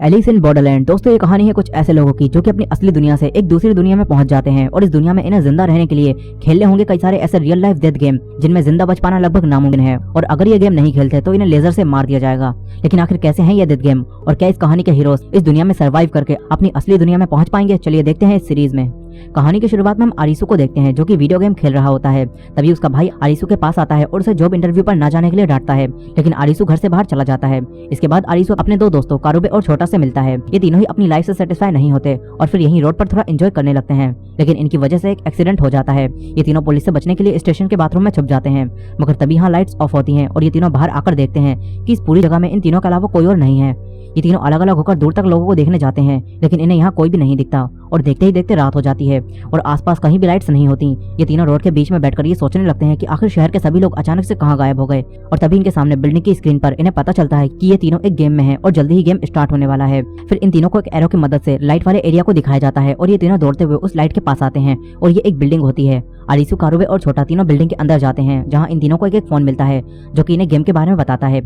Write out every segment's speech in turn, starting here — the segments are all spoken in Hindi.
Alice in Borderland. दोस्तों ये कहानी है कुछ ऐसे लोगों की जो कि अपनी असली दुनिया से एक दूसरी दुनिया में पहुंच जाते हैं और इस दुनिया में इन्हें जिंदा रहने के लिए खेलने होंगे कई सारे ऐसे रियल लाइफ डेथ गेम जिनमें जिंदा बच पाना लगभग नामुमकिन है और अगर ये गेम नहीं खेलते तो इन्हें लेजर से मार दिया जाएगा। लेकिन आखिर कैसे हैं ये डेथ गेम और क्या इस कहानी के हीरोज इस दुनिया में सर्वाइव करके अपनी असली दुनिया में पहुंच पाएंगे? चलिए देखते हैं इस सीरीज में। कहानी की शुरुआत में हम आरिसू को देखते हैं जो कि वीडियो गेम खेल रहा होता है। तभी उसका भाई आरिसू के पास आता है और उसे जॉब इंटरव्यू पर न जाने के लिए डांटता है, लेकिन आरिसू घर से बाहर चला जाता है। इसके बाद आरिसू अपने दो दोस्तों कारुबे और छोटा से मिलता है। ये तीनों ही अपनी लाइफ से सेटिस्फाई नहीं होते और फिर यहीं रोड पर थोड़ा एंजॉय करने लगते हैं, लेकिन इनकी वजह से एक एक्सीडेंट हो जाता है। ये तीनों पुलिस से बचने के लिए स्टेशन के बाथरूम में छुप जाते हैं, मगर तभी यहाँ लाइट्स ऑफ होती हैं और ये तीनों बाहर आकर देखते हैं कि इस पूरी जगह में इन तीनों के अलावा कोई और नहीं है। ये तीनों अलग अलग होकर दूर तक लोगों को देखने जाते हैं, लेकिन इन्हें यहाँ कोई भी नहीं दिखता और देखते ही देखते रात हो जाती है और आसपास कहीं भी लाइट्स नहीं होती। ये तीनों रोड के बीच में बैठकर ये सोचने लगते हैं कि आखिर शहर के सभी लोग अचानक से कहाँ गायब हो गए। और तभी इनके सामने बिल्डिंग की स्क्रीन पर इन्हें पता चलता है कि ये तीनों एक गेम में हैं और जल्दी ही गेम स्टार्ट होने वाला है। फिर इन तीनों को एक एरो की मदद से लाइट वाले एरिया को दिखाया जाता है और ये तीनों दौड़ते हुए उस लाइट के पास आते हैं और ये एक बिल्डिंग होती है। आरिसू, कारुबे और छोटा तीनों बिल्डिंग के अंदर जाते हैं जहाँ इन तीनों को एक फोन मिलता है जो कि इन्हें गेम के बारे में बताता है,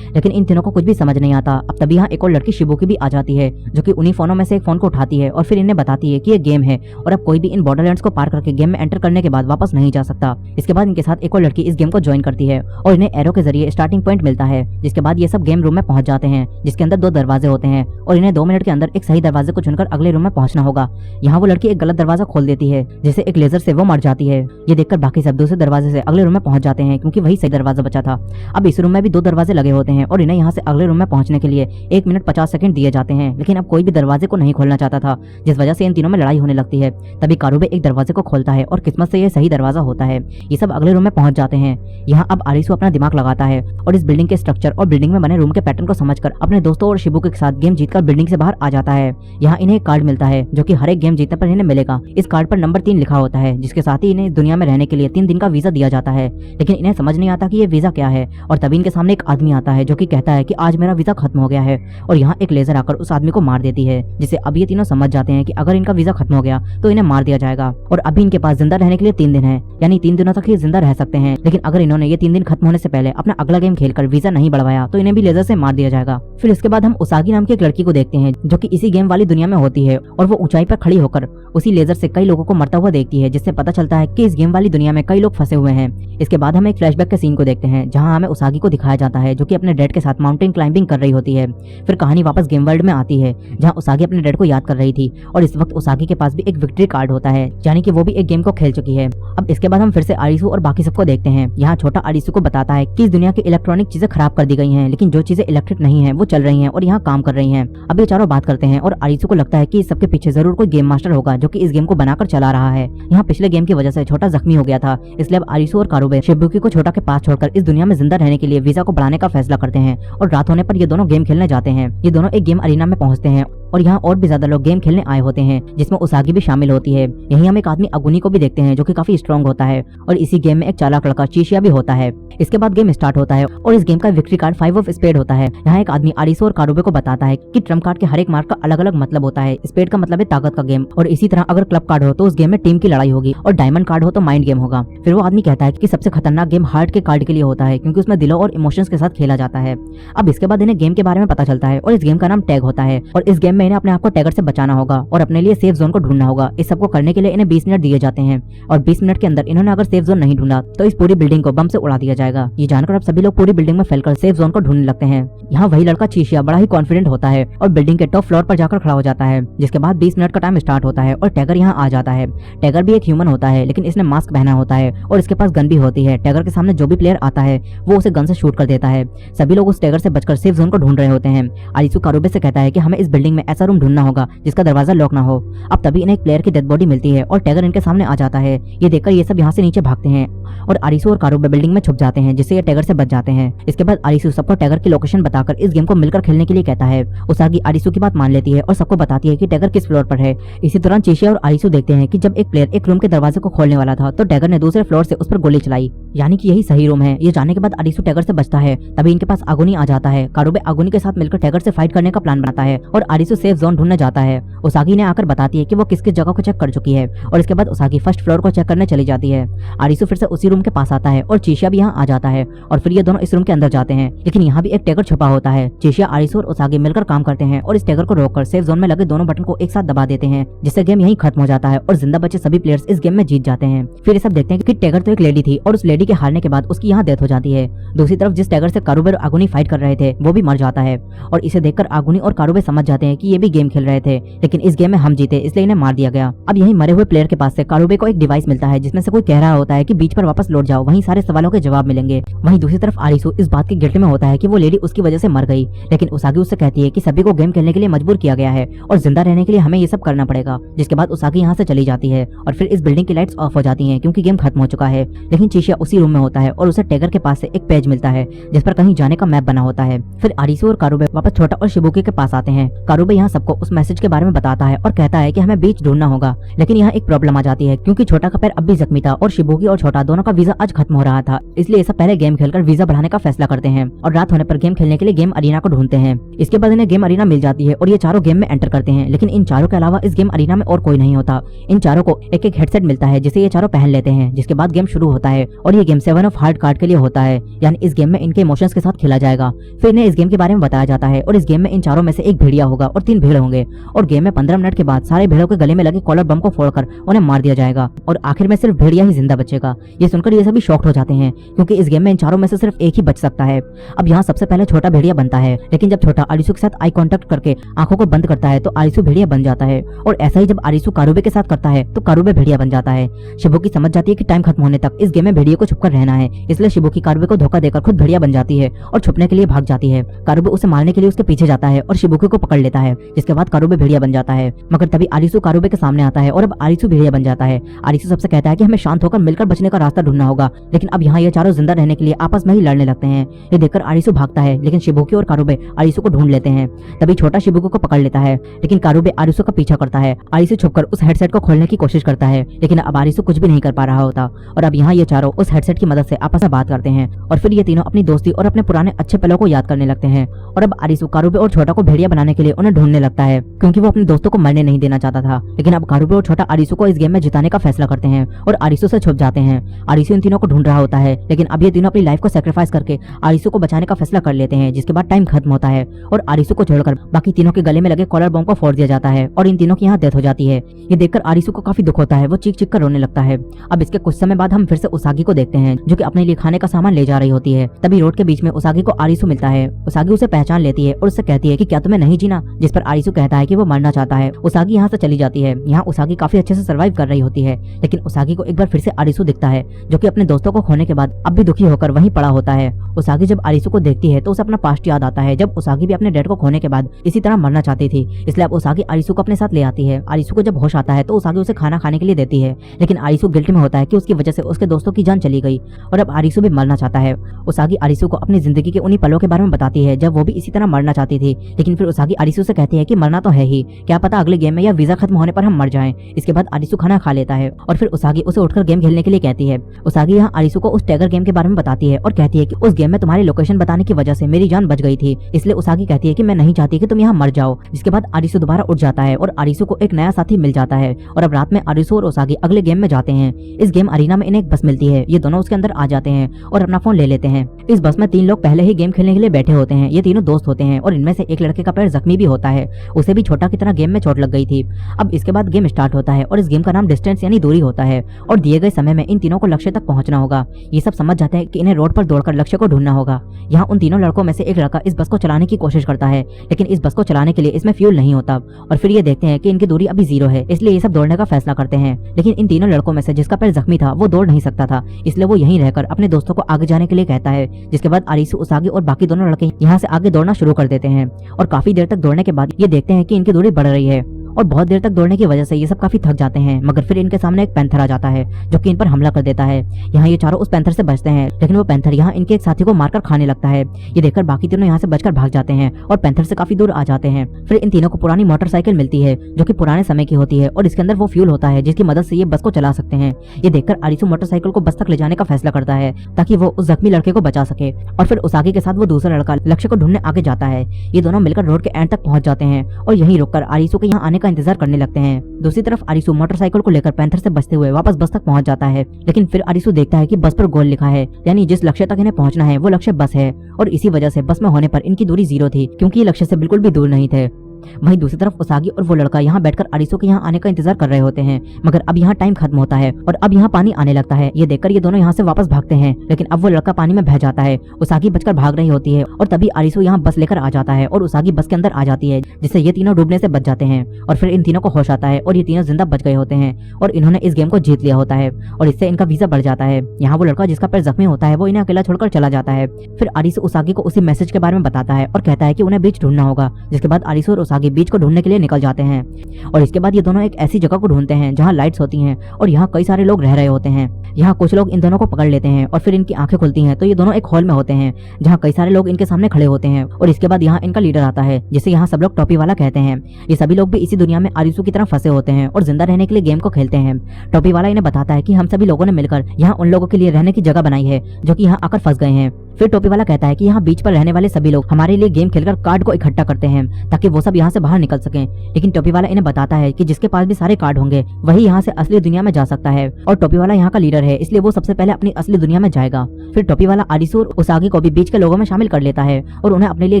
लेकिन इन तीनों को कुछ भी समझ नहीं आता। अब तभी यहाँ एक और लड़की शिबुकी भी आ जाती है जो कि उन्हीं फोनों में से एक फोन को उठाती है और फिर इन्हें बताती है कि ये गेम है और अब कोई भी इन बॉर्डरलैंड्स को पार करके गेम में एंटर करने के बाद वापस नहीं जा सकता। इसके बाद इनके साथ एक और लड़की इस गेम को ज्वाइन करती है और इन्हें एरो के जरिए स्टार्टिंग पॉइंट मिलता है, जिसके बाद ये सब गेम रूम में पहुंच जाते हैं जिसके अंदर 2 दरवाजे होते हैं और इन्हें 2 मिनट के अंदर एक सही दरवाजे को चुनकर अगले रूम में पहुंचना होगा। यहाँ वो लड़की एक गलत दरवाजा खोल देती है जिसे एक लेजर से वो मर जाती है। ये देखकर बाकी सब दूसरे दरवाजे से अगले रूम में पहुंच जाते हैं क्योंकि वही सही दरवाजा बचा था। अब इस रूम में भी 2 दरवाजे लगे होते हैं और इन्हें यहाँ से अगले रूम में पहुंचने के लिए 1 मिनट 50 सेकंड दिए जाते हैं, लेकिन अब कोई भी दरवाजे को नहीं खोलना चाहता था, जिस वजह से इन तीनों में लड़ाई होने लगती है। तभी कारुबे एक दरवाजे को खोलता है और किस्मत से ये सही दरवाजा होता है। ये सब अगले रूम में पहुंच जाते हैं। यहाँ अब आरिसू अपना दिमाग लगाता है और इस बिल्डिंग के स्ट्रक्चर और बिल्डिंग में बने रूम के पैटर्न को समझकर अपने दोस्तों और शिबुकी के साथ गेम जीतकर बिल्डिंग से बाहर आ जाता है। यहाँ इन्हें एक कार्ड मिलता है जो कि हर एक गेम जीतने पर इन्हें मिलेगा। इस कार्ड पर नंबर 3 लिखा होता है, जिसके साथ ही इन्हें इस दुनिया में रहने के लिए 3 दिन का वीजा दिया जाता है, लेकिन इन्हें समझ नहीं आता कि ये वीजा क्या है। और तभी इनके सामने एक आदमी आता है जो कि कहता है कि आज मेरा वीजा खत्म हो गया है और यहाँ एक लेजर आकर उस आदमी को मार देती है, जिससे अब ये तीनों समझ जाते हैं कि अगर इनका वीजा खत्म हो गया तो इन्हें मार दिया जाएगा। और अभी इनके पास जिंदा रहने के लिए 3 दिन है, यानी 3 दिनों तक ये जिंदा रह सकते हैं, लेकिन अगर इन्होंने ये 3 दिन खत्म होने से पहले अपना अगला गेम खेलकर वीजा नहीं बढ़वाया तो इन्हें भी लेजर से मार दिया जाएगा। फिर इसके बाद हम उसागी नाम की एक लड़की को देखते हैं जो कि इसी गेम वाली दुनिया में होती है और वो ऊंचाई पर खड़ी होकर उसी लेजर से कई लोगों को मरता हुआ देखती है, जिससे पता चलता है कि इस गेम वाली दुनिया में कई लोग फंसे हुए हैं। इसके बाद हम एक फ्लैशबैक के सीन को देखते हैं जहां हमें उसागी को दिखाया जाता है जो कि अपने डैड के साथ माउंटेन क्लाइंबिंग कर रही होती है। फिर कहानी वापस गेम वर्ल्ड में आती है जहां उसागी अपने डैड को याद कर रही थी और इस वक्त उसागी के पास भी एक विक्ट्री कार्ड होता है, यानी कि वो भी एक गेम को खेल चुकी है। अब इसके बाद हम फिर से आरिसू और बाकी सबको देखते हैं। यहाँ छोटा आरिसू को बताता है कि इस दुनिया की इलेक्ट्रॉनिक चीजें खराब कर दी गई हैं, लेकिन जो चीजें इलेक्ट्रिक नहीं है वो चल रही हैं और यहाँ काम कर रही हैं। अब ये चारों बात करते हैं और आरिसू को लगता है कि इस सबके पीछे जरूर कोई गेम मास्टर होगा जो कि इस गेम को बनाकर चला रहा है। यहाँ पिछले गेम की वजह से छोटा जख्मी हो गया था, इसलिए अब आरिसू और कारुबे शिबुकी को छोटा के पास छोड़कर इस दुनिया में जिंदा रहने के लिए वीजा को बढ़ाने का फैसला करते हैं और रात होने पर ये दोनों गेम खेलने जाते हैं। ये दोनों एक गेम अरीना में पहुंचते हैं और यहाँ और भी ज्यादा लोग गेम खेलने आए होते हैं, जिसमें उसागी भी शामिल होती है। यहीं हम एक आदमी अगुनी को भी देखते हैं जो कि काफी स्ट्रांग होता है और इसी गेम में एक चालाक लड़का चीशिया भी होता है। इसके बाद गेम स्टार्ट होता है और इस गेम का विक्ट्री कार्ड 5 ऑफ स्पेड होता है। यहाँ एक आदमी आरिसू और कारुबे को बताता है कि ट्रम्प कार्ड के हर एक मार्क का अलग अलग मतलब होता है। स्पेड का मतलब है ताकत का गेम, और इसी तरह अगर क्लब कार्ड हो तो उस गेम में टीम की लड़ाई होगी और डायमंड कार्ड हो तो माइंड गेम होगा। फिर वो आदमी कहता है कि सबसे खतरनाक गेम हार्ट के कार्ड के लिए होता है क्योंकि उसमें दिलों और इमोशंस के साथ खेला जाता है। अब इसके बाद इन्हें गेम के बारे में पता चलता है और इस गेम का नाम टैग होता है और इस गेम में इन्हें अपने आप को टैगर से बचाना होगा और अपने लिए सेफ जोन को ढूंढना होगा। इस सब को करने के लिए इन्हें 20 मिनट दिए जाते हैं और 20 मिनट के अंदर इन्होंने अगर सेफ जोन नहीं ढूंढा तो इस पूरी बिल्डिंग को बम से उड़ा दिया जाएगा। ये जानकर अब सभी लोग पूरी बिल्डिंग में फैलकर सेफ जोन को ढूंढने लगते हैं। यहाँ वही लड़का चीशिया बड़ा ही कॉन्फिडेंट होता है और बिल्डिंग के टॉप फ्लोर पर जाकर खड़ा हो जाता है, जिसके बाद 20 मिनट का टाइम स्टार्ट होता है और टैगर यहाँ आ जाता है। टैगर भी एक ह्यूमन होता है, लेकिन इसने मास्क पहना होता है और इसके पास गन भी होती है। टैगर के सामने जो भी प्लेयर आता है वो उसे गन से शूट कर देता है। सभी लोग उस टैगर से बचकर सेफ जोन को ढूंढ रहे होते हैं। आरिसू कारुबे से कहता है कि हमें इस बिल्डिंग में ऐसा रूम ढूंढना होगा जिसका दरवाजा लॉक ना हो। अब तभी इन्हें एक प्लेयर की डेड बॉडी मिलती है और टैगर इनके सामने आ जाता है। ये देखकर ये सब यहाँ से नीचे भागते हैं और आरिसू और कारुबे बिल्डिंग में छुप जाते हैं, जिससे ये टैगर से बच जाते हैं। इसके बाद आरिसू सबको टैगर की लोकेशन बताकर इस गेम को मिलकर खेलने के लिए कहता है। उसागी आरिसू की बात मान लेती है और सबको बताती है कि टैगर किस फ्लोर पर है। इसी दौरान चीशिया और आरिसू देखते हैं कि जब एक प्लेयर एक रूम के दरवाजे को खोलने वाला था तो टैगर ने दूसरे फ्लोर से उस पर गोली चलाई, यानी कि यही सही रूम है। ये जानने के बाद आरिसू टैगर से बचता है। तभी इनके पास आगुनी आ जाता है। कारुबे आगुनी के साथ मिलकर टैगर से फाइट करने का प्लान बनाता है और आरिसू सेफ जोन ढूंढने जाता है। उसागी ने आकर बताती है कि वो किस किस जगह को चेक कर चुकी है और इसके बाद उसागी फर्स्ट फ्लोर को चेक करने चली जाती है। आरिसु फिर से उसी रूम के पास आता है और चीशिया भी यहाँ आ जाता है और फिर ये दोनों इस रूम के अंदर जाते हैं, लेकिन यहाँ भी एक टैगर छुपा होता है। चीशिया, आरिसु और उसागी मिलकर काम करते हैं और इस टैगर को रोककर सेफ जोन में लगे दोनों बटन को एक साथ दबा देते हैं, जिससे गेम यहीं खत्म हो जाता है और जिंदा बचे सभी प्लेयर्स इस गेम में जीत जाते हैं। फिर ये सब देखते हैं कि टैगर तो एक लेडी थी और उस लेडी के हारने के बाद उसकी यहाँ डेथ हो जाती है। दूसरी तरफ जिस टैगर से कारुबे और आगुनी फाइट कर रहे थे वो भी मर जाता है और इसे देखकर आगुनी और कारुबे समझ जाते हैं कि ये भी गेम खेल रहे थे, लेकिन इस गेम में हम जीते इसलिए इन्हें मार दिया गया। अब यहीं मरे हुए प्लेयर के पास से कारुबे को एक डिवाइस मिलता है जिसमें से कोई कह रहा होता है कि बीच पर वापस लौट जाओ, वहीं सारे सवालों के जवाब मिलेंगे। वहीं दूसरी तरफ आरिसु इस बात के गिल्ट में होता है कि वो लेडी उसकी वजह से मर गई, लेकिन उसागी उससे कहती है कि सभी को गेम खेलने के लिए मजबूर किया गया है और जिंदा रहने के लिए हमें ये सब करना पड़ेगा। जिसके बाद उसागी यहाँ से चली जाती है और फिर इस बिल्डिंग की लाइट्स ऑफ हो जाती हैं क्योंकि गेम खत्म हो चुका है। लेकिन चीशिया उसी रूम में होता है और उसे टैगर के पास से एक पेज मिलता है जिस पर कहीं जाने का मैप बना होता है। फिर आरिसु और कारुबे वापस छोटा और शिबुकी के पास आते हैं। कारुबे यहाँ सबको उस मैसेज के बारे में बताता है और कहता है कि हमें बीच ढूंढना होगा, लेकिन यहाँ एक प्रॉब्लम आ जाती है क्योंकि छोटा का पैर अब भी जख्मी था और शिबुकी और छोटा दोनों का वीजा आज खत्म हो रहा था, इसलिए सब पहले गेम खेलकर वीजा बढ़ाने का फैसला करते हैं और रात होने पर गेम खेलने के लिए गेम अरीना को ढूंढते हैं। इसके बाद इन्हें गेम अरीना मिल जाती है और ये चारों गेम में एंटर करते हैं, लेकिन इन चारों के अलावा इस गेम अरीना में और कोई नहीं होता। इन चारों को एक एक हेडसेट मिलता है जिसे ये चारों पहन लेते हैं, जिसके बाद गेम शुरू होता है और ये गेम 7 ऑफ हार्ट कार्ड के लिए होता है, यानी इस गेम में इनके इमोशंस के साथ खेला जाएगा। फिर इन्हें इस गेम के बारे में बताया जाता है और इस गेम में इन चारों में से एक भेड़िया होगा और 3 भेड़ होंगे और गेम में 15 मिनट के बाद सारे भेड़ों के गले में लगे कॉलर बम को फोड़कर उन्हें मार दिया जाएगा और आखिर में सिर्फ भेड़िया ही जिंदा बचेगा। ये सुनकर ये सभी शॉक्ड हो जाते हैं क्योंकि इस गेम में इन चारों में से सिर्फ एक ही बच सकता है। अब यहाँ सबसे पहले छोटा भेड़िया बनता है, लेकिन जब छोटा आरिसु के साथ आई कांटेक्ट करके आंखों को बंद करता है तो आरिसु भेड़िया बन जाता है और ऐसा ही जब आरिसु कारुबे के साथ करता है तो कारुबे भेड़िया बन जाता है। शिबुकी समझ जाती है कि टाइम खत्म होने तक इस गेम में भेड़िए को छुपकर रहना है, इसलिए शिबुकी कारुबे को धोखा देकर खुद भेड़िया बन जाती है और छुपने के लिए भाग जाती है। कारुबे उसे मारने के लिए उसके पीछे जाता है और शिबुकी को पकड़ लेता है, जिसके बाद कारुबे भेड़िया बन जाता है। मगर तभी आरिसु कारुबे के सामने आता है और अब आरिसु भेड़िया बन जाता है। आरिसु सबसे कहता है कि हमें शांत होकर मिलकर बचने का रास्ता ढूंढना होगा, लेकिन अब यहाँ ये चारों जिंदा रहने के लिए आपस में ही लड़ने लगते हैं। ये देखकर आरिसु भागता है, लेकिन शिबुकी और कारुबे आरिसु को ढूंढ लेते हैं। तभी छोटा शिबुकी को पकड़ लेता है, लेकिन कारुबे आरिसु का पीछा करता है। आरिसु छुपकर उस हेडसेट को खोलने की कोशिश करता है, लेकिन अब आरिसु कुछ भी नहीं कर पा रहा होता और अब यहाँ ये चारों उस हेडसेट की मदद से आपस में बात करते हैं और फिर ये तीनों अपनी दोस्ती और अपने पुराने अच्छे पलों को याद करने लगते हैं। और अब आरिसु कारुबे और छोटा को भेड़िया बनाने के लिए उन्हें ढूंढने लगता है क्योंकि वो अपने दोस्तों को मरने नहीं देना चाहता था। लेकिन अब कारुबे और छोटा आरिसु को इस गेम में जिताने का फैसला करते हैं और आरिसु से छुप जाते हैं। आरिसु इन तीनों को ढूंढ रहा होता है, लेकिन अब ये तीनों अपनी लाइफ को सैक्रिफाइस करके आरिसु को बचाने का फैसला कर लेते हैं, जिसके बाद टाइम खत्म होता है और आरिसु को छोड़कर बाकी तीनों के गले में लगे कॉलर बम को फोड़ दिया जाता है और इन तीनों की यहाँ डेथ हो जाती है। ये देखकर आरिसु को काफी दुख होता है, वो चीख चीख कर रोने लगता है। अब इसके कुछ समय बाद हम फिर से उसागी को देखते हैं जो कि अपने लिए खाने का सामान ले जा रही होती है। तभी रोड के बीच में उसागी को आरिसु मिलता है। उसागी उसे पहचान लेती है और उससे कहती है कि क्या तुम्हें नहीं जीना, जिस पर आरिसु कहता है कि वो मरना चाहता है। उसागी यहाँ से चली जाती है। यहाँ उसागी काफी अच्छे से सर्वाइव कर रही होती है, लेकिन उसागी को एक बार फिर से आरिसु दिखता है जो कि अपने दोस्तों को खोने के बाद अब भी दुखी होकर वहीं पड़ा होता है। उसागी जब आरिसु को देखती है तो उसे अपना पास्ट याद आता है, जब उसागी भी अपने डैड को खोने के बाद इसी तरह मरना चाहती थी। इसलिए अब उसागी आरिसु को अपने साथ ले आती है। आरिसु को जब होश आता है तो उसागी उसे खाना खाने के लिए देती है, लेकिन आरिसु गिल्ट में होता है कि उसकी वजह से उसके दोस्तों की जान चली गई और अब आरिसु भी मरना चाहता है। उसागी आरिसु को अपनी जिंदगी के उन्हीं पलों के बारे में बताती है जब वो भी इसी तरह मरना चाहती थी, लेकिन फिर उसागी आरिसु से कहती है कि मरना तो है ही, क्या पता अगले गेम में या वीजा खत्म होने पर हम मर जाएं। इसके बाद आरिसु खाना खा लेता है और फिर उसागी उसे उठकर गेम खेलने के लिए कहती है। उसागी यहाँ आरिसु को उस टैगर गेम के बारे में बताती है और कहती है कि उस गेम में तुम्हारी लोकेशन बताने की वजह से मेरी जान बच गई थी, इसलिए उसागी कहती है कि मैं नहीं चाहती कि तुम यहाँ मर जाओ। जिसके बाद आरिसु दोबारा उठ जाता है और आरिसु को एक नया साथी मिल जाता है और अब रात में आरिसु और उसागी अगले गेम में जाते हैं। इस गेम अरीना में इन्हें एक बस मिलती है। ये दोनों उसके अंदर आ जाते हैं और अपना फोन ले लेते हैं। इस बस में 3 लोग पहले ही गेम खेलने के लिए बैठे होते हैं। ये तीनों दोस्त होते हैं और इनमें से एक लड़के का पैर जख्मी भी होता है, उसे भी छोटा की तरह गेम में चोट लग गई थी। अब इसके बाद गेम स्टार्ट होता है और इस गेम का नाम डिस्टेंस यानी दूरी होता है और दिए गए समय में इन तीनों को लक्ष्य तक पहुंचना होगा। ये सब समझ जाते हैं कि इन्हें रोड पर दौड़कर लक्ष्य को ढूंढना होगा। यहाँ उन तीनों लड़कों में से एक लड़का इस बस को चलाने की कोशिश करता है, लेकिन इस बस को चलाने के लिए इसमें फ्यूल नहीं होता और फिर ये देखते हैं कि इनकी दूरी अभी 0 है, इसलिए ये सब दौड़ने का फैसला करते हैं। लेकिन इन तीनों लड़कों में से जिसका पैर जख्मी था वो दौड़ नहीं सकता था, इसलिए वो यहीं रहकर अपने दोस्तों को आगे जाने के लिए कहता है। जिसके बाद आरिसु, उसागी और बाकी दोनों लड़के यहाँ से आगे दौड़ना शुरू कर देते हैं और काफी देर तक दौड़ने के बाद ये देखते हैं कि इनकी दूरी बढ़ रही है और बहुत देर तक दौड़ने की वजह से ये सब काफी थक जाते हैं, मगर फिर इनके सामने एक पैंथर आ जाता है जो कि इन पर हमला कर देता है। यहाँ ये चारों उस पैंथर से बचते हैं, लेकिन वो पैंथर यहाँ इनके एक साथी को मारकर खाने लगता है। ये देखकर बाकी तीनों यहाँ से बचकर भाग जाते हैं और पैंथर से काफी दूर आ जाते हैं। फिर इन तीनों को पुरानी मोटरसाइकिल मिलती है जो कि पुराने समय की होती है और इसके अंदर वो फ्यूल होता है जिसकी मदद से ये बस को चला सकते हैं। ये देखकर आरिसु मोटरसाइकिल को बस तक ले जाने का फैसला करता है ताकि वो उस जख्मी लड़के को बचा सके, और फिर उसागी के साथ वो दूसरा लड़का लक्ष्य को ढूंढने आगे जाता है। ये दोनों मिलकर रोड के एंड तक पहुंच जाते हैं और यहीं रुककर आरिसु के यहाँ आने का इंतजार करने लगते हैं। दूसरी तरफ आरिसु मोटरसाइकिल को लेकर पैंथर से बचते हुए वापस बस तक पहुंच जाता है, लेकिन फिर आरिसु देखता है कि बस पर गोल लिखा है, यानी जिस लक्ष्य तक इन्हें पहुंचना है वो लक्ष्य बस है, और इसी वजह से बस में होने पर इनकी दूरी 0 थी क्योंकि ये लक्ष्य से बिल्कुल भी दूर नहीं थे। वहीं दूसरी तरफ उसागी और वो लड़का यहाँ बैठकर आरिसु के यहाँ आने का इंतजार कर रहे होते हैं, मगर अब यहाँ टाइम खत्म होता है और अब यहाँ पानी आने लगता है। ये देखकर ये दोनों यहाँ से वापस भागते हैं, लेकिन अब वो लड़का पानी में बह जाता है। उसागी बचकर भाग रही होती है और तभी आरिसु यहाँ बस लेकर आ जाता है और उसागी बस के अंदर आ जाती है, जिससे ये तीनों डूबने से बच जाते हैं। और फिर इन तीनों को होश आता है और ये तीनों जिंदा बच गए होते हैं और इन्होंने इस गेम को जीत लिया होता है और इससे इनका वीजा बढ़ जाता है। यहाँ वो लड़का जिसका पैर जख्मी होता है वो इन्हें अकेला छोड़कर चला जाता है। फिर आरिसु उसागी को उसी मैसेज के बारे में बताता है और कहता है कि उन्हें बीच ढूंढना होगा, जिसके बाद आरिसु और उसागी बीच को ढूंढने के लिए निकल जाते हैं। और इसके बाद ये दोनों एक ऐसी जगह को ढूंढते हैं जहाँ लाइट्स होती हैं और यहाँ कई सारे लोग रह रहे होते हैं। यहाँ कुछ लोग इन दोनों को पकड़ लेते हैं और फिर इनकी आंखें खुलती हैं तो ये दोनों एक हॉल में होते हैं जहाँ कई सारे लोग इनके सामने खड़े होते हैं। और इसके बाद यहाँ इनका लीडर आता है जिसे यहाँ सब लोग टोपी वाला कहते हैं। ये सभी लोग भी इसी दुनिया में आरिसु की तरह फंसे होते हैं और जिंदा रहने के लिए गेम को खेलते हैं। टोपी वाला इन्हें बताता है कि हम सभी लोगों ने मिलकर यहाँ उन लोगों के लिए रहने की जगह बनाई है जो कि यहाँ आकर फंस गए हैं। फिर टोपी वाला कहता है कि यहाँ बीच पर रहने वाले सभी लोग हमारे लिए गेम खेलकर कार्ड को इकट्ठा करते हैं ताकि वो सब यहाँ से बाहर निकल सकें। लेकिन टोपी वाला इन्हें बताता है कि जिसके पास भी सारे कार्ड होंगे वही यहाँ से असली दुनिया में जा सकता है, और टोपी वाला यहाँ का लीडर है इसलिए वो सबसे पहले अपनी असली दुनिया में जाएगा। फिर टोपी वाला आरिसु और उसागी को भी बीच के लोगों में शामिल कर लेता है और उन्हें अपने लिए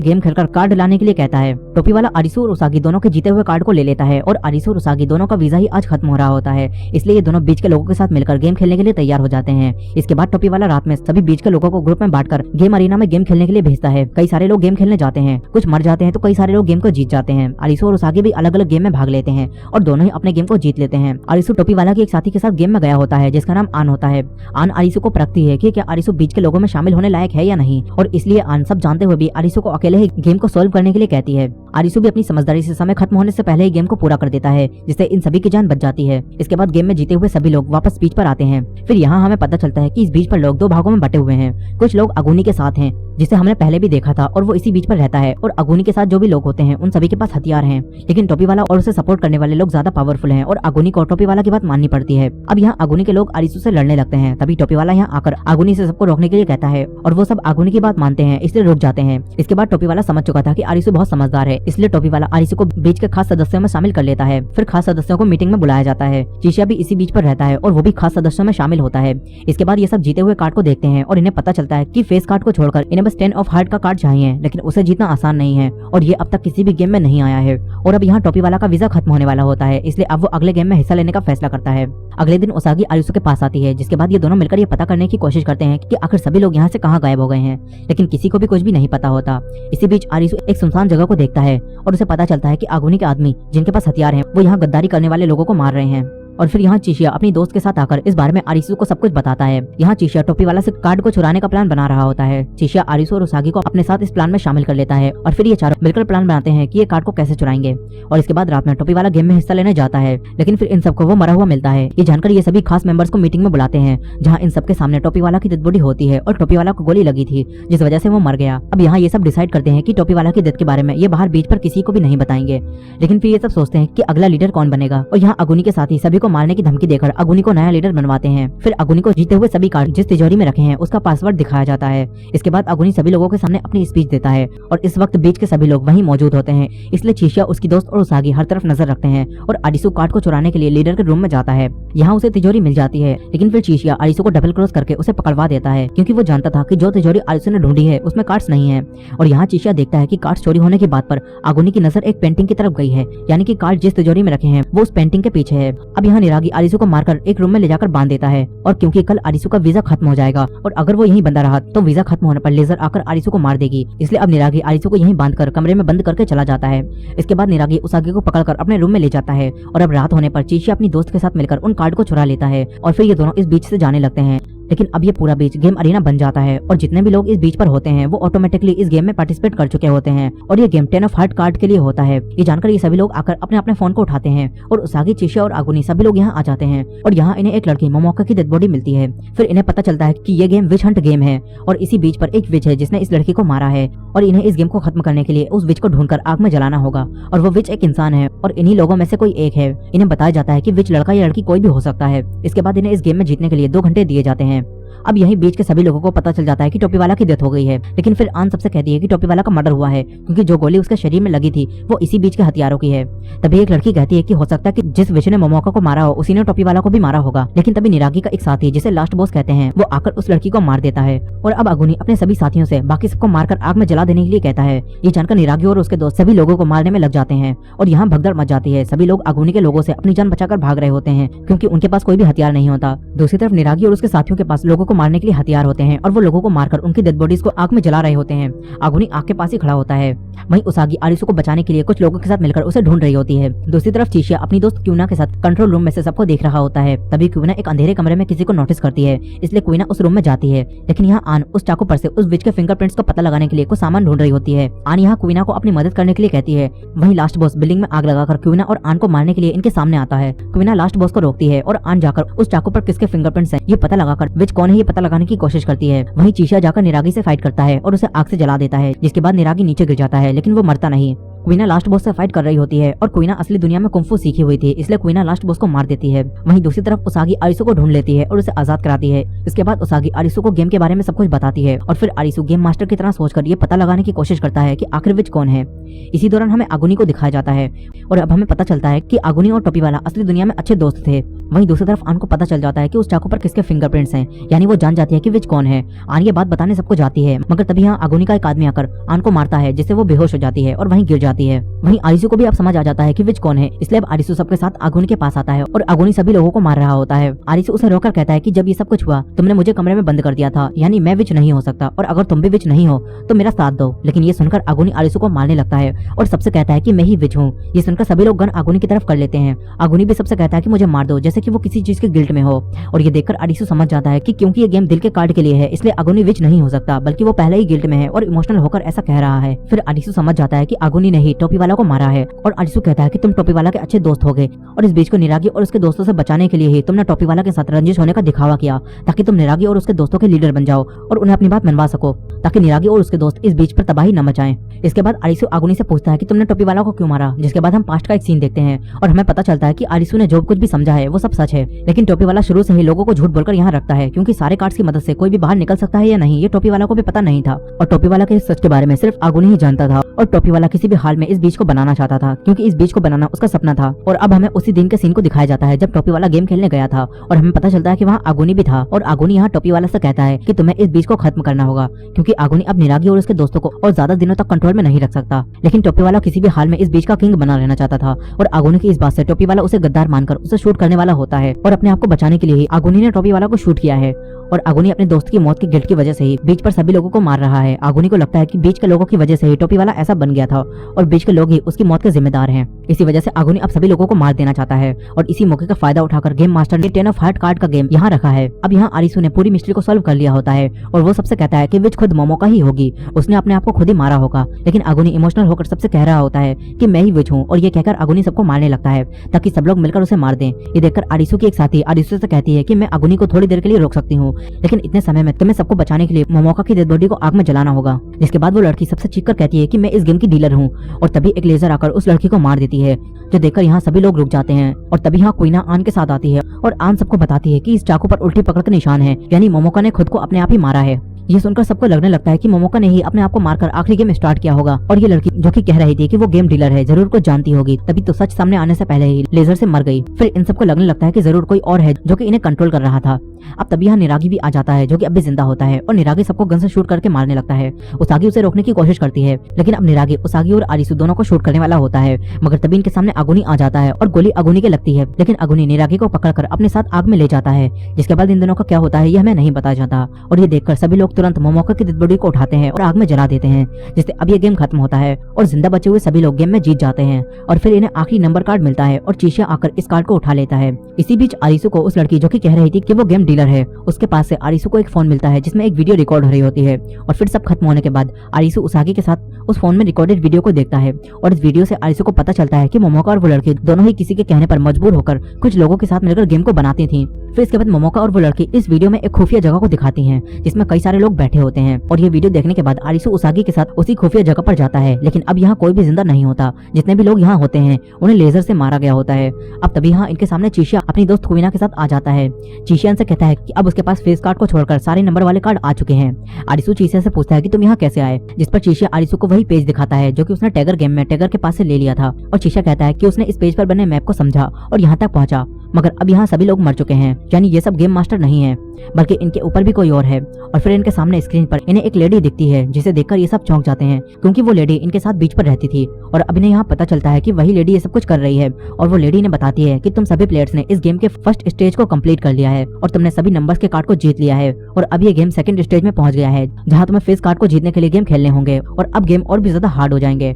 गेम खेलकर कार्ड लाने के लिए कहता है। टोपी वाला आरिसु और उसागी दोनों के जीते हुए कार्ड को ले लेता है और आरिसु और उसागी दोनों का वीजा ही आज खत्म हो रहा होता है, इसलिए ये दोनों बीच के लोगों के साथ मिलकर गेम खेलने के लिए तैयार हो जाते हैं। इसके बाद टोपी वाला रात में सभी बीच के लोगों को ग्रुप में बांटकर गेम अरीना में गेम खेलने के लिए भेजता है। कई सारे लोग गेम खेलने जाते हैं, कुछ मर जाते हैं तो कई सारे लोग गेम को जीत जाते हैं। आरिसु और उसागी भी अलग अलग गेम में भाग लेते हैं और दोनों ही अपने गेम को जीत लेते हैं। आरिसु टोपी वाला के एक साथी के साथ गेम में गया होता है जिसका नाम आन होता है। आन आरिसु को परखती है कि क्या आरिसु बीच के लोगों में शामिल होने लायक है या नहीं, और इसलिए आन सब जानते हुए भी आरिसु को अकेले ही गेम को सॉल्व करने के लिए कहती है। आरिसु भी अपनी समझदारी से समय खत्म होने से पहले ही गेम को पूरा कर देता है, जिससे इन सभी की जान बच जाती है। इसके बाद गेम में जीते हुए सभी लोग वापस बीच पर आते हैं। फिर यहाँ हमें पता चलता है कि इस बीच पर लोग 2 भागों में बटे हुए हैं। कुछ लोग अगुनी के साथ हैं जिसे हमने पहले भी देखा था और वो इसी बीच पर रहता है, और अगुनी के साथ जो भी लोग होते हैं उन सभी के पास हथियार हैं, लेकिन टोपी वाला और उसे सपोर्ट करने वाले लोग ज्यादा पावरफुल हैं और अगुनी को टोपी वाला की बात माननी पड़ती है। अब यहाँ अगुनी के लोग आरिसु से लड़ने लगते हैं, तभी टोपी वाला यहाँ आकर अगुनी से सबको रोकने के लिए कहता है और वो सब अगुनी की बात मानते हैं, इसलिए रुक जाते हैं। इसके बाद टोपी वाला समझ चुका था कि आरिसु बहुत समझदार है, इसलिए टोपी वाला आरिसु को बीच के खास सदस्यों में शामिल कर लेता है। फिर खास सदस्यों को मीटिंग में बुलाया जाता है। चीशिया भी इसी बीच पर रहता है और वो भी खास सदस्यों में शामिल होता है। इसके बाद ये सब जीते हुए कार्ड को देखते हैं और इन्हें पता चलता है कि फेस कार्ड को छोड़कर इन्हें बस 10 ऑफ हार्ट का कार्ड चाहिए, लेकिन उसे जीतना आसान नहीं है और ये अब तक किसी भी गेम में नहीं आया है। और अब यहाँ टोपी वाला का वीजा खत्म होने वाला होता है, इसलिए अब वो अगले गेम में हिस्सा लेने का फैसला करता है। अगले दिन उसागी आरिसु के पास आती है, जिसके बाद ये दोनों मिलकर ये पता करने की कोशिश करते हैं कि आखिर सभी लोग यहाँ से कहाँ गायब हो गए हैं, लेकिन किसी को भी कुछ भी नहीं पता होता। इसी बीच आरिसु एक सुनसान जगह को देखता है और उसे पता चलता है कि अगुनी के आदमी जिनके पास हथियार हैं वो यहाँ गद्दारी करने वाले लोगों को मार रहे हैं। और फिर यहाँ चीशिया अपनी दोस्त के साथ आकर इस बारे में आरिसु को सब कुछ बताता है। यहाँ चीशिया टोपी वाला से कार्ड को चुराने का प्लान बना रहा होता है। चीशिया आरिसु और उसागी को अपने साथ इस प्लान में शामिल कर लेता है और फिर ये चारों मिलकर प्लान बनाते हैं कि ये कार्ड को कैसे चुराएंगे। और इसके बाद रात में टोपी वाला गेम में हिस्सा लेने जाता है, लेकिन फिर इन सबको वो मरा हुआ मिलता है। ये जानकर ये सभी खास मेंबर्स को मीटिंग में बुलाते हैं, जहाँ इन सबके सामने टोपी वाला की डेड बॉडी होती है और टोपी वाला को गोली लगी थी जिस वजह से वो मर गया। अब यहाँ ये सब डिसाइड करते हैं कि टोपी वाला की डेथ के बारे में ये बाहर बीच पर किसी को भी नहीं बताएंगे, लेकिन फिर ये सब सोचते हैं कि अगला लीडर कौन बनेगा। और यहाँ अगुनी के साथ ही सभी को मारने की धमकी देकर अगुनी को नया लीडर बनवाते हैं। फिर अगुनी को जीते हुए सभी कार्ड जिस तिजोरी में रखे हैं उसका पासवर्ड दिखाया जाता है। इसके बाद अगुनी सभी लोगों के सामने अपनी स्पीच देता है और इस वक्त बीच के सभी लोग वहीं मौजूद होते हैं, इसलिए चीशिया, उसकी दोस्त और उसागी हर तरफ नजर रखते हैं और आरिसु कार्ड को चुराने के लिए लीडर के रूम में जाता है। यहाँ उसे तिजोरी मिल जाती है, लेकिन फिर चीशिया आरिसु को डबल क्रॉस करके उसे पकड़वा देता है, क्योंकि वो जानता था कि जो तिजोरी आरिसु ने ढूंढी है उसमें कार्ड्स नहीं है। और यहाँ चीशिया देखता है कि कार्ड्स चोरी होने की बात पर अगुनी की नजर एक पेंटिंग की तरफ गई है, यानी कि कार्ड जिस तिजोरी में रखे हैं वो उस पेंटिंग के पीछे है। अब यहाँ निरागी आरिसु को मारकर एक रूम में ले जाकर बांध देता है, और क्योंकि कल आरिसु का वीजा खत्म हो जाएगा और अगर वो यहीं बंधा रहा तो वीजा खत्म होने पर लेजर आकर आरिसु को मार देगी, इसलिए अब निरागी आरिसु को यहीं बांधकर कमरे में बंद करके चला जाता है। इसके बाद निरागी उसागी को पकड़कर अपने रूम में ले जाता है और अब रात होने पर चीशिया अपनी दोस्त के साथ मिलकर उन कार्ड को चुरा लेता है और फिर ये दोनों इस बीच से जाने लगते हैं। लेकिन अब ये पूरा बीच गेम अरीना बन जाता है और जितने भी लोग इस बीच पर होते हैं वो ऑटोमेटिकली इस गेम में पार्टिसिपेट कर चुके होते हैं और ये गेम 10 ऑफ हार्ट कार्ड के लिए होता है। ये जानकर ये सभी लोग आकर अपने अपने फोन को उठाते हैं और उसागी, चिशिया और आगुनी सभी लोग यहाँ आ जाते हैं और यहाँ इन्हें एक लड़की मोमोका की डेड बॉडी मिलती है। फिर इन्हें पता चलता है कि ये गेम विच हंट गेम है और इसी बीच पर एक विच है जिसने इस लड़की को मारा है और इन्हें इस गेम को खत्म करने के लिए उस विच को ढूंढकर आग में जलाना होगा और वो विच एक इंसान है और इन्हीं लोगों में से कोई एक है। इन्हें बताया जाता है कि विच लड़का या लड़की कोई भी हो सकता है। इसके बाद इन्हें इस गेम में जीतने के लिए 2 घंटे दिए जाते हैं। अब यही बीच के सभी लोगों को पता चल जाता है कि टोपी वाला की डेथ हो गई है, लेकिन फिर आन सबसे कहती है कि टोपी वाला का मर्डर हुआ है क्योंकि जो गोली उसके शरीर में लगी थी वो इसी बीच के हथियारों की है। तभी एक लड़की कहती है कि हो सकता है कि जिस विच ने मोमोका को मारा हो उसी ने टोपी वाला को भी मारा होगा। लेकिन तभी निरागी का एक साथी जिसे लास्ट बॉस कहते हैं वो आकर उस लड़की को मार देता है और अब अगुनी अपने सभी साथियों से बाकी सबको मारकर आग में जला देने के लिए कहता है। ये जानकर निरागी और उसके दोस्त सभी लोगों को मारने में लग जाते हैं और यहाँ भगदड़ मच जाती है। सभी लोग अगुनी के लोगों से अपनी जान बचाकर भाग रहे होते हैं क्योंकि उनके पास कोई भी हथियार नहीं होता। दूसरी तरफ निरागी और उसके साथियों के पास लोगों को मारने के लिए हथियार होते हैं और वो लोगों को मारकर उनकी डेड बॉडीज को आग में जला रहे होते हैं। आगुनी आग के पास ही खड़ा होता है। वहीं उसागी आरिसु को बचाने के लिए कुछ लोगों के साथ मिलकर उसे ढूंढ रही होती है। दूसरी तरफ चिशिया अपनी दोस्त क्यूना के साथ कंट्रोल रूम में से सबको देख रहा होता है। तभी क्यूना एक अंधेरे कमरे में किसी को नोटिस करती है, इसलिए क्यूना उस रूम में जाती है। लेकिन यहाँ आन उस चाकू पर से उस विच के फिंगरप्रिंट्स को पता लगाने के लिए कुछ सामान ढूंढ रही होती है। आन यहाँ क्यूना को अपनी मदद करने के लिए कहती है। वहीं लास्ट बॉस बिल्डिंग में आग लगाकर क्यूना और आन को मारने के लिए इनके सामने आता है। क्यूना लास्ट बॉस को रोकती है और आन जाकर उस चाकू पर किसके फिंगरप्रिंट्स हैं ये पता लगाकर विच कौन है ये पता लगाने की कोशिश करती है। वहीं चिशिया जाकर निरागी से फाइट करता है और उसे आग से जला देता है, जिसके बाद निरागी नीचे गिर जाता है लेकिन वो मरता नहीं। क्वीना लास्ट बॉस से फाइट कर रही होती है और क्वीना असली दुनिया में कुंफू सीखी हुई थी, इसलिए क्वीना लास्ट बॉस को मार देती है। वहीं दूसरी तरफ उसागी आरिसु को ढूंढ लेती है और उसे आजाद कराती है। इसके बाद उसागी आरिसु को गेम के बारे में सब कुछ बताती है और फिर आरिसु गेम मास्टर की तरह सोचकर ये पता लगाने की कोशिश करता है कि आखिर विच कौन है। इसी दौरान हमें आगुनी को दिखाया जाता है और अब हमें पता चलता है कि आगुनी और टोपी वाला असली दुनिया में अच्छे दोस्त थे। वहीं दूसरी तरफ आन को पता चल जाता है कि उस चाकू पर किसके फिंगरप्रिंट्स हैं, यानी वो जान जाती है कि विच कौन है। आन ये बात बताने सबको जाती है मगर तभी यहाँ आगुनी का एक आदमी आकर आन को मारता है जिससे वो बेहोश हो जाती है और वहीं गिर जाती है। वहीं आरिसु को भी अब समझ आ जाता है कि विच कौन है, इसलिए अब आरिसु सबके साथ आगुनी के पास आता है और आगुनी सभी लोगों को मार रहा होता है। आरिसु उसे रोककर कहता है कि जब ये सब कुछ हुआ तुमने मुझे कमरे में बंद कर दिया था, यानी मैं विच नहीं हो सकता और अगर तुम भी विच नहीं हो तो मेरा साथ दो। लेकिन ये सुनकर आगुनी आरिसु को मारने लगता है और सबसे कहता है कि मैं ही विच हूँ। ये सुनकर सभी लोग गन आगुनी की तरफ कर लेते हैं। आगुनी भी सबसे कहता है कि मुझे मार दो, जैसे कि वो किसी चीज के गिल्ट में हो। और ये देखकर आरिसु समझ जाता है कि क्योंकि ये गेम दिल के कार्ड के लिए है इसलिए आगुनी विच नहीं हो सकता, बल्कि वो पहले ही गिल्ट में है और इमोशनल होकर ऐसा कह रहा है। फिर आरिसु समझ जाता है कि आगुनी ने ही टोपी वाला को मारा है और आरिसु कहता है कि तुम टोपी वाला के अच्छे दोस्त हो गए और इस बीच को निरागी और उसके दोस्तों से बचाने के लिए ही तुमने टोपी वाला के साथ रंजिश होने का दिखावा किया ताकि तुम निरागी और उसके दोस्तों के लीडर बन जाओ और उन्हें अपनी बात मनवा सको ताकि निरागी और उसके दोस्त इस बीच पर तबाही न मचाएं। इसके बाद आरिसु आगुनी से पूछता है कि तुमने टोपी वाला को क्यों मारा, जिसके बाद हम पास्ट का एक सीन देखते हैं और हमें पता चलता है कि आरिसु ने जो कुछ भी समझा है वो सब सच है। लेकिन टोपी वाला शुरू से ही लोगों को झूठ बोलकर यहाँ रखता है क्योंकि सारे कार्ड्स की मदद से कोई भी बाहर निकल सकता है या नहीं ये टोपी वाला को भी पता नहीं था और टोपी वाला के सच के बारे में सिर्फ आगुनी ही जानता था और टोपी वाला किसी भी हाल में इस बीच को बनाना चाहता था क्योंकि इस बीच को बनाना उसका सपना था। और अब हमें उसी दिन के सीन को दिखाया जाता है जब टोपी वाला गेम खेलने गया था और हमें पता चलता है कि वहाँ आगुनी भी था और आगुनी यहाँ टोपी वाला से कहता है कि तुम्हें इस बीच को खत्म करना होगा क्योंकि आगुनी अब निरागी और उसके दोस्तों को और ज्यादा दिनों तक कंट्रोल में नहीं रख सकता। लेकिन टोपी वाला किसी भी हाल में इस बीच का किंग बना रहना चाहता था और आगुनी की इस बात से टोपी वाला उसे गद्दार मानकर उसे शूट करने वाला होता है और अपने आप को बचाने के लिए ही आगुनी ने टोपी वाला को शूट किया है और आगुनी अपने दोस्त की मौत की गिल्ट की वजह से ही बीच पर सभी लोगों को मार रहा है। आगुनी को लगता है कि बीच के लोगों की वजह से ही टोपी वाला ऐसा बन गया था और बीच के लोग ही उसकी मौत के जिम्मेदार हैं। इसी वजह से आगुनी अब सभी लोगों को मार देना चाहता है और इसी मौके का फायदा उठाकर गेम मास्टर ने 10 ऑफ हार्ट कार्ड का गेम यहाँ रखा है। अब यहाँ आरिसु ने पूरी मिस्ट्री को सॉल्व कर लिया होता है और वो सबसे कहता है कि विच खुद मोमोका ही होगी, उसने अपने आप को खुद ही मारा होगा। लेकिन आगुनी इमोशनल होकर सबसे कह रहा होता है कि मैं ही विच हूँ और ये कहकर आगुनी सबको मारने लगता है ताकि सब लोग मिलकर उसे मार दें। ये देखकर आरिसु की एक साथी आरिसु से कहती है कि मैं आगुनी को थोड़ी देर के लिए रोक सकती हूँ, लेकिन इतने समय में तुम्हें सबको बचाने के लिए मोमोका की डेड बॉडी को आग में जलाना होगा। जिसके बाद वो लड़की सबसे चीखकर कहती है कि मैं इस गेम की डीलर हूँ और तभी एक लेजर आकर उस लड़की को मार देती है, जो देखकर यहाँ सभी लोग रुक जाते हैं। और तभी यहाँ क्वीना आन के साथ आती है और आन सबको बताती है कि इस चाकू पर उल्टी पकड़ के निशान है, यानी मोमोका ने खुद को अपने आप ही मारा है। ये सुनकर सबको लगने लगता है कि मोमोका ने ही अपने आप को मारकर आखिरी गेम स्टार्ट किया होगा और ये लड़की जो कि कह रही थी कि वो गेम डीलर है जरूर कुछ जानती होगी, तभी तो सच सामने आने से पहले ही लेजर से मर गई। फिर इन सबको लगने लगता है कि जरूर कोई और है जो कि इन्हें कंट्रोल कर रहा था। अब तभी यहाँ निरागी भी आ जाता है जो कि अब भी जिंदा होता है और निरागी सबको गन से शूट करके मारने लगता है। उसागी उसे रोकने की कोशिश करती है लेकिन अब निरागी उसागी और आरिसु दोनों को शूट करने वाला होता है, मगर तभी इनके सामने आगुनी आ जाता है और गोली आगुनी के लगती है। लेकिन आगुनी निरागी को पकड़कर अपने साथ आग में ले जाता है। जिसके बाद इन दोनों का क्या होता है ये हमें नहीं बताया जाता और ये देखकर सभी लोग तुरंत मोमोका की डेड बॉडी को उठाते हैं और आग में जला देते हैं, जिससे अब ये गेम खत्म होता है और जिंदा बचे हुए सभी लोग गेम में जीत जाते हैं। और फिर इन्हें आखिरी नंबर कार्ड मिलता है और चीशिया आकर इस कार्ड को उठा लेता है। इसी बीच आरिसु को उस लड़की जो कि कह रही थी कि वो गेम डीलर है, उसके पास से आरिसु को एक फोन मिलता है जिसमें एक वीडियो रिकॉर्ड हो रही होती है। और फिर सब खत्म होने के बाद आरिसु उसागी के साथ उस फोन में रिकॉर्डेड वीडियो को देखता है और इस वीडियो से आरिसु को पता चलता है कि मोमोका और वो लड़की दोनों ही किसी के कहने पर मजबूर होकर कुछ लोगों के साथ मिलकर गेम को बनाती थी। फिर इसके बाद मोमोका और वो लड़की इस वीडियो में एक खुफिया जगह को दिखाती हैं जिसमें कई सारे लोग बैठे होते हैं। और ये वीडियो देखने के बाद आरिसु उसागी के साथ उसी खुफिया जगह पर जाता है, लेकिन अब यहाँ कोई भी जिंदा नहीं होता। जितने भी लोग यहाँ होते हैं उन्हें लेजर से मारा गया होता है। अब तभी यहाँ इनके सामने चीशिया अपनी दोस्त कुइना के साथ आ जाता है। चीशिया से कहता है कि अब उसके पास फेस कार्ड को छोड़कर सारे नंबर वाले कार्ड आ चुके हैं। आरिसु चीशिया से पूछता है कि तुम यहाँ कैसे आए, जिस पर चीशिया आरिसु को वही पेज दिखाता है जो कि उसने टैगर गेम में टैगर के पास से ले लिया था। और चीशिया कहता है कि उसने इस पेज पर बने मैप को समझा और यहाँ तक पहुंचा, मगर अब यहाँ सभी लोग मर चुके हैं, यानी ये सब गेम मास्टर नहीं है बल्कि इनके ऊपर भी कोई और है। और फिर इनके सामने स्क्रीन पर इन्हें एक लेडी दिखती है जिसे देखकर ये सब चौंक जाते हैं, क्योंकि वो लेडी इनके साथ बीच पर रहती थी। और अब इन्हें यहाँ पता चलता है कि वही लेडी ये सब कुछ कर रही है। और वो लेडी ने बताती है कि तुम सभी प्लेयर्स ने इस गेम के फर्स्ट स्टेज को कंप्लीट कर लिया है और तुमने सभी नंबर्स के कार्ड को जीत लिया है। और अब ये गेम सेकंड स्टेज में पहुंच गया है जहाँ तुम्हें फेस कार्ड को जीतने के लिए गेम खेलने होंगे और अब गेम और भी ज्यादा हार्ड हो जाएंगे।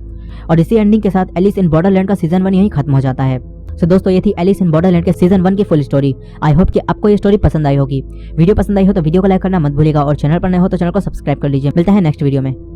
और इसी एंडिंग के साथ एलिस इन बॉर्डरलैंड का सीजन 1 यहीं खत्म हो जाता है। तो दोस्तों ये थी एलिस इन बॉर्डरलैंड के सीजन 1 की फुल स्टोरी। आई होप कि आपको ये स्टोरी पसंद आई होगी। वीडियो पसंद आई हो तो वीडियो को लाइक करना मत भूलिएगा और चैनल पर नए हो तो चैनल को सब्सक्राइब कर लीजिए। मिलता है नेक्स्ट वीडियो में।